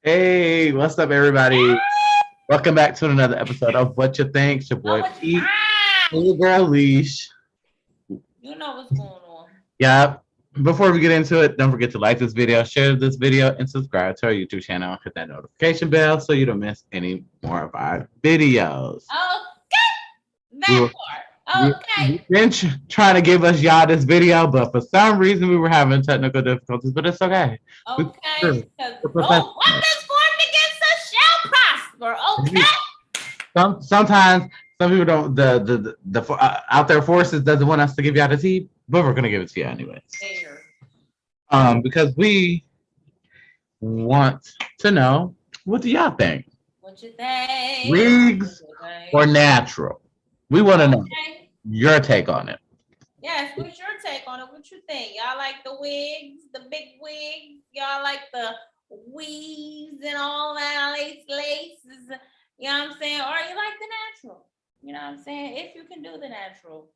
Hey, what's up, everybody? Welcome back to another episode of What You Think. It's your boy Pete, and your girl Leash. You know what's going on. Yeah. Before we get into it, don't forget to like this video, share this video, and subscribe to our YouTube channel. Hit that notification bell so you don't miss any more of our videos. Okay, that part. Okay. You've been trying to give us y'all this video, but for some reason we were having technical difficulties, but it's okay. Okay, because no weapons formed against us shall prosper. Okay. Sometimes some people don't. The out there forces doesn't want us to give y'all the tea, but we're gonna give it to you anyways. Because we want to know, what do y'all think? What you think? Wigs or natural? We want to know your take on it. Yes, what's your take on it? What you think? Y'all like the wigs, the big wigs? Y'all like the weaves and all that laces? You know what I'm saying? Or you like the natural? You know what I'm saying? If you can do the natural.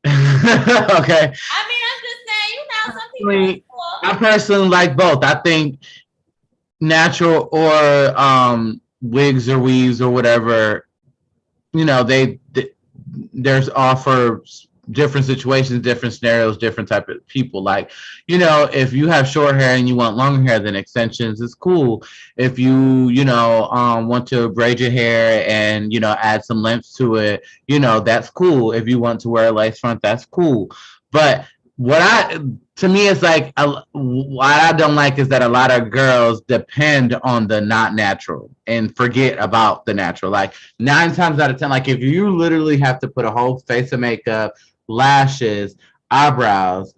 Okay. I mean, I'm just saying, you know, some people. I personally like both. I think natural or wigs or weaves or whatever, you know, there's offers different situations, different scenarios, different type of people. Like, you know, if you have short hair and you want longer hair, then extensions is cool. If you want to braid your hair and, you know, add some length to it, you know, that's cool. If you want to wear a lace front, that's cool. But to me, it's like, what I don't like is that a lot of girls depend on the not natural and forget about the natural. Like 9 times out of 10, like if you literally have to put a whole face of makeup, lashes, eyebrows,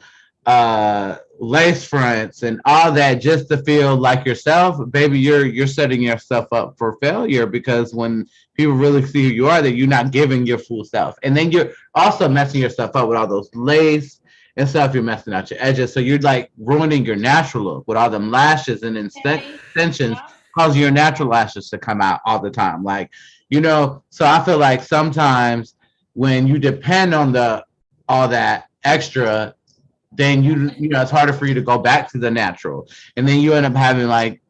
lace fronts, and all that just to feel like yourself, baby, you're setting yourself up for failure, because when people really see who you are, that you're not giving your full self, and then you're also messing yourself up with all those lace and stuff. You're messing out your edges, so you're like ruining your natural look with all them lashes and extensions, causing your natural lashes to come out all the time. Like, you know, so I feel like sometimes when you depend on all that extra, then you know it's harder for you to go back to the natural, and then you end up having like,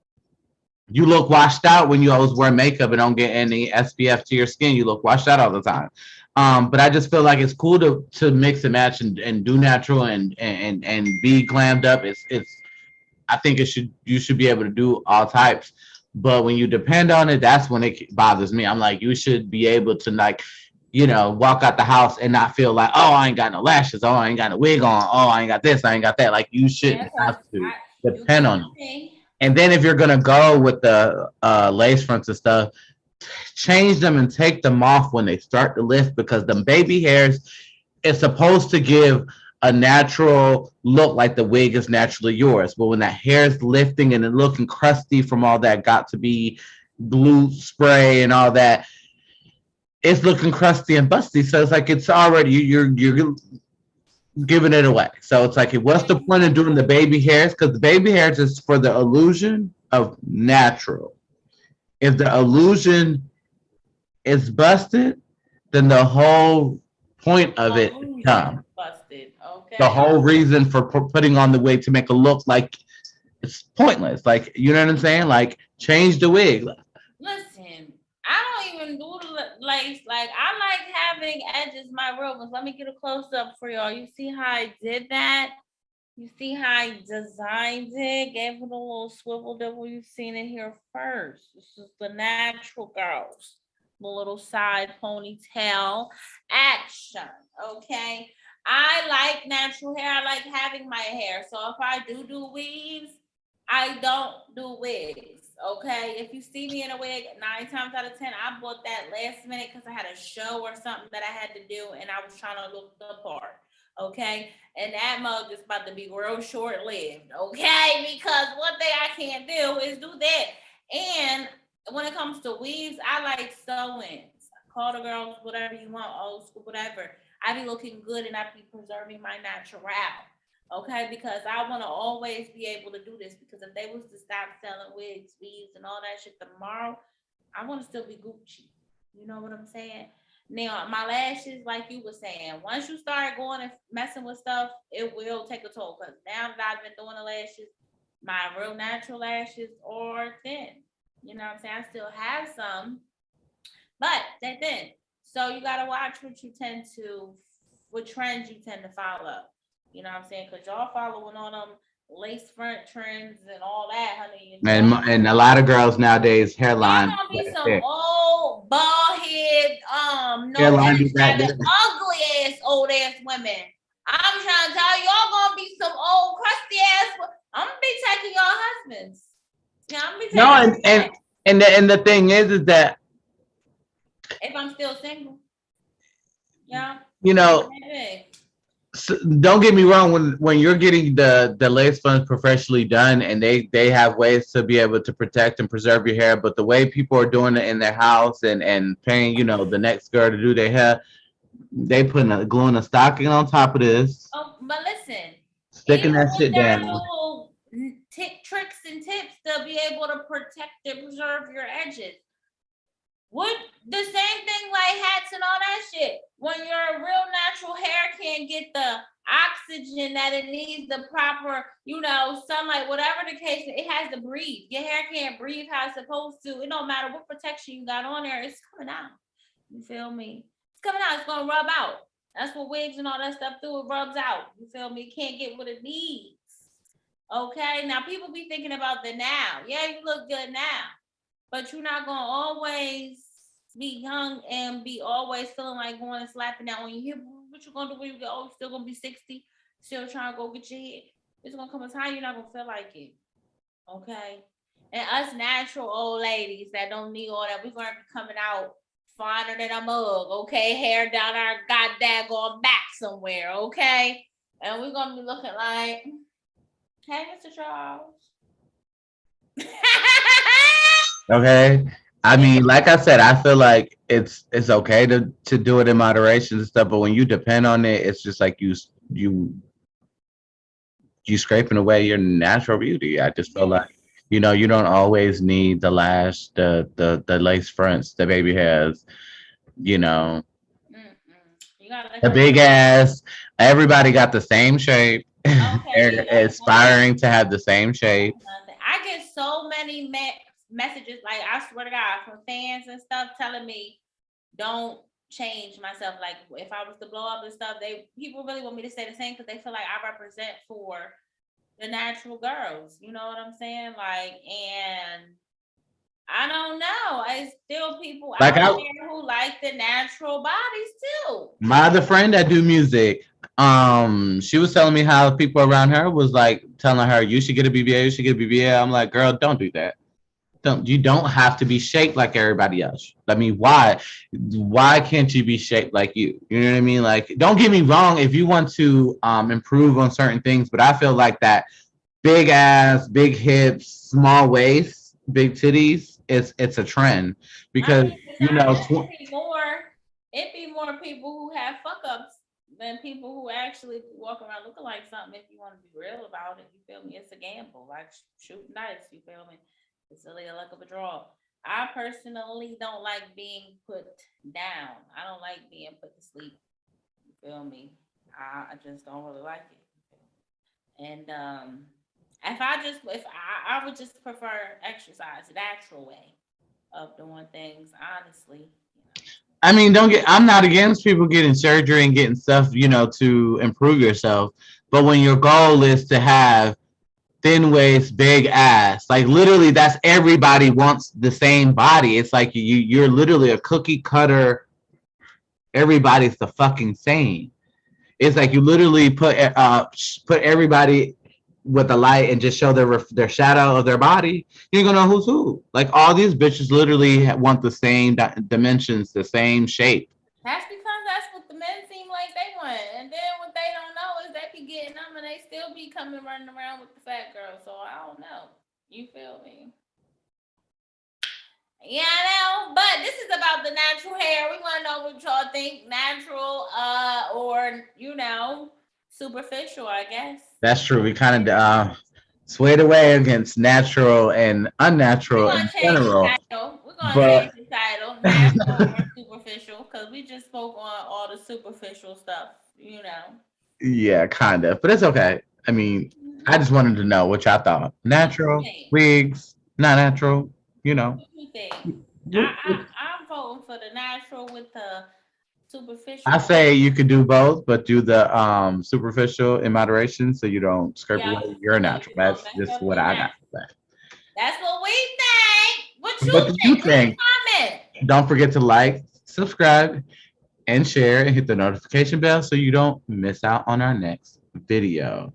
you look washed out when you always wear makeup and don't get any SPF to your skin. You look washed out all the time. But I just feel like it's cool to mix and match and do natural and be glammed up. I think you should be able to do all types. But when you depend on it, that's when it bothers me. I'm like, you should be able to, like, you know, walk out the house and not feel like, oh, I ain't got no lashes, oh, I ain't got no wig on, oh, I ain't got this, I ain't got that. Like, you shouldn't have to depend on it. And then if you're gonna go with the lace fronts and stuff, change them and take them off when they start to lift, because the baby hairs is supposed to give a natural look, like the wig is naturally yours. But when that hair is lifting and it looking crusty from all that got to be glue spray and all that, it's looking crusty and busty. So it's like it's already you're giving it away. So it's like, what's the point of doing the baby hairs? Because the baby hairs is for the illusion of natural. If the illusion is busted, then the whole point of it becomes busted. Okay. The whole reason for putting on the wig to make it look like it's pointless. Like, you know what I'm saying? Like, change the wig. Listen, I don't even do the lace. Like, I like having edges, my real ones. Let me get a close up for y'all. You see how I did that? You see how I designed it? Gave it a little swivel devil. You've seen it here first. This is the natural girls. The little side ponytail action. Okay. I like natural hair. I like having my hair. So if I do weaves, I don't do wigs. Okay, if you see me in a wig, 9 times out of 10, I bought that last minute because I had a show or something that I had to do, and I was trying to look the part. Okay, and that mug is about to be real short lived. Okay, because one thing I can't do is do that. And when it comes to weaves, I like sew-ins. Call the girls whatever you want, old school, whatever. I be looking good and I be preserving my natural. Okay, because I want to always be able to do this. Because if they was to stop selling wigs, weaves, and all that shit tomorrow, I want to still be Gucci. You know what I'm saying? Now, my lashes, like you were saying, once you start going and messing with stuff, it will take a toll. Because now that I've been doing the lashes, my real natural lashes are thin. You know what I'm saying? I still have some, but they're thin. So you gotta watch what trends you tend to follow. You know what I'm saying? Because y'all following all them lace front trends and all that, honey. And And a lot of girls nowadays y'all hairline gonna be right some there. old bald head, no Hairline be edge back having there. ugly ass old ass women. I'm trying to tell y'all gonna be some old crusty ass. I'm gonna be taking y'all husbands. Yeah, I'm gonna be No, taking and the thing is that if I'm still single. Yeah. you know, don't get me wrong, when you're getting the lace fronts professionally done and they have ways to be able to protect and preserve your hair, but the way people are doing it in their house and paying the next girl to do their hair, they putting gluing a stocking on top of this, Oh, but listen, sticking even that with shit their down. little tricks and tips to be able to protect and preserve your edges. What the same thing like hats and all that shit. When your real natural hair can't get the oxygen that it needs, the proper, sunlight, whatever the case, it has to breathe. Your hair can't breathe how it's supposed to. It don't matter what protection you got on there, it's coming out. You feel me? It's coming out, it's gonna rub out. That's what wigs and all that stuff do. It rubs out. You feel me? It can't get what it needs. Okay. Now people be thinking about the now. Yeah, you look good now, but you're not gonna always be young and be always feeling like going and slapping that on your hip. What you gonna do when you get old? Still gonna be 60, still trying to go get your head. It's gonna come a time you're not gonna feel like it. Okay. And us natural old ladies that don't need all that, we're gonna be coming out finer than a mug, okay? Hair down our goddamn going back somewhere, okay? And we're gonna be looking like, hey, Mr. Charles. Okay. I mean, like I said, I feel like it's okay to do it in moderation and stuff, but when you depend on it, it's just like you scraping away your natural beauty. I just feel Yes. like you don't always need the lash, the lace fronts the baby has. You know, You gotta let the your big ass. Everybody got the same shape. okay, They're yeah, that's aspiring to have the same shape. nothing. I get so many messages, like I swear to God, from fans and stuff telling me don't change myself. Like if I was to blow up and stuff, people really want me to stay the same because they feel like I represent for the natural girls. You know what I'm saying? Like, and I don't know. It's still people Like out there who like the natural bodies too. my other friend that do music, she was telling me how people around her was like telling her you should get a BBA, you should get a BBA. I'm like, girl, don't do that. You don't have to be shaped like everybody else. I mean, why can't you be shaped like you? You know what I mean? Like, don't get me wrong, if you want to improve on certain things, but I feel like that big ass, big hips, small waist, big titties, it's a trend I because mean, you know besides that, it be more people who have fuck ups than people who actually walk around looking like something. If you want to be real about it, you feel me? It's a gamble, like shooting dice. You feel me? It's a little luck of a draw. I personally don't like being put down. I don't like being put to sleep. You feel me? I just don't really like it. And if I would just prefer exercise, the natural way of doing things, honestly. I mean, don't get. I'm not against people getting surgery and getting stuff, to improve yourself. But when your goal is to have thin waist, big ass, like literally, that's everybody wants the same body. It's like you're literally a cookie cutter. Everybody's the fucking same. It's like you literally put everybody with the light and just show their shadow of their body, you ain't gonna know who's who. Like all these bitches literally want the same dimensions, the same shape. That's because that's what the men seem like they want. And then what they don't know is they be getting them and they still be coming running around with the fat girl. So I don't know. You feel me? Yeah, I know. But this is about the natural hair. We want to know what y'all think. Natural, or superficial, I guess. That's true. We kind of swayed away against natural and unnatural in general. We're gonna But change the title, natural or superficial, because we just spoke on all the superficial stuff, yeah, kind of. But it's okay. I mean, I just wanted to know what y'all thought. Natural, wigs, not natural, What you think? I'm voting for the natural with the superficial. I say you could do both, but do the superficial in moderation so you don't scrape away your natural. That's just what I got to say. That's what we think. What you think? Comment. Don't forget to like, subscribe, and share, and hit the notification bell so you don't miss out on our next video.